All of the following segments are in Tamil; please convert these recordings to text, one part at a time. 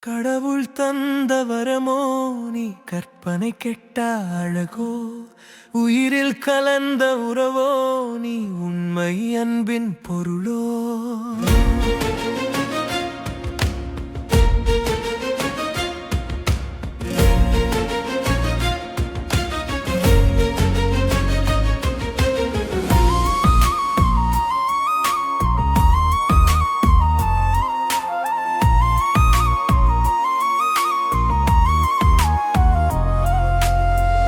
கடவுள் தந்த வரமோ நீ கற்பனை கெட்ட அழகோ, உயிரில் கலந்த உறவோ நீ உண்மை அன்பின் பொருளோ.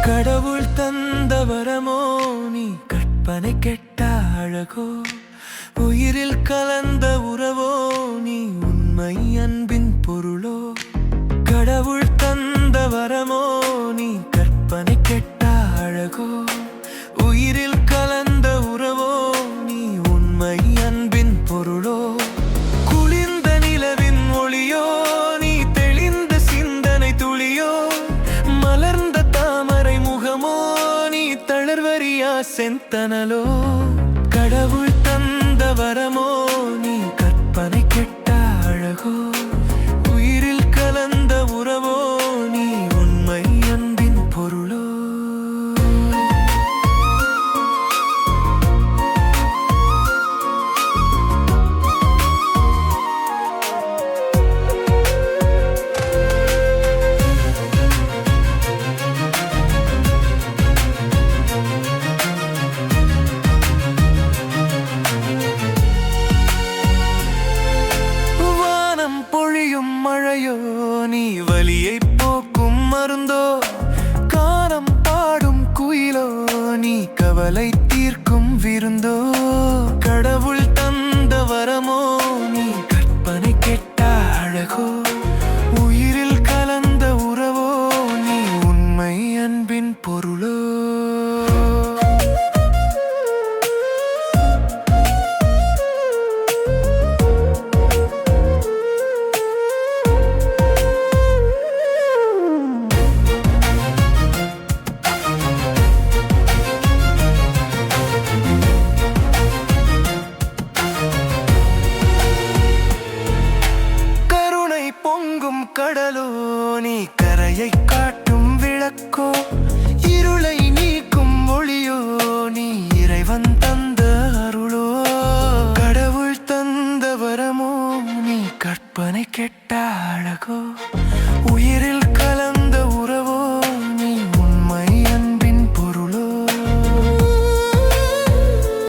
கடவுள் தந்த வரமோ நீ கற்பனை கெட்ட அழகோ, உயிரில் கலந்த உறவோ நீ உண்மை அன்பின் பொருளோ. கடவுள் தந்த வரமோ நீ கற்பனை கெட்ட அழகோ, உயிரில் கலந்த உறவோ நீ உண்மை அன்பின் பொருளோ. குளிர்ந்த நிலவின் ஒளியோ நீ தெளிந்த சிந்தனை துளியோ, மலர்ந்த தளர்வரியா செந்தனலோ. கடவுள் தந்த வரமோ நீ கற்பனை கெட்ட அழகோ, உயிரில் கலந்த உறவோ நீ உண்மை அன்பின் பொருளோ. மழையோ நீ வலியை போக்கும் மருந்தோ, கானம் பாடும் குயிலோ நீ கவலை தீர்க்கும் விருந்தோ. கடவுள் தந்த வரமோ நீ கற்பனை கெட்ட அழகோ,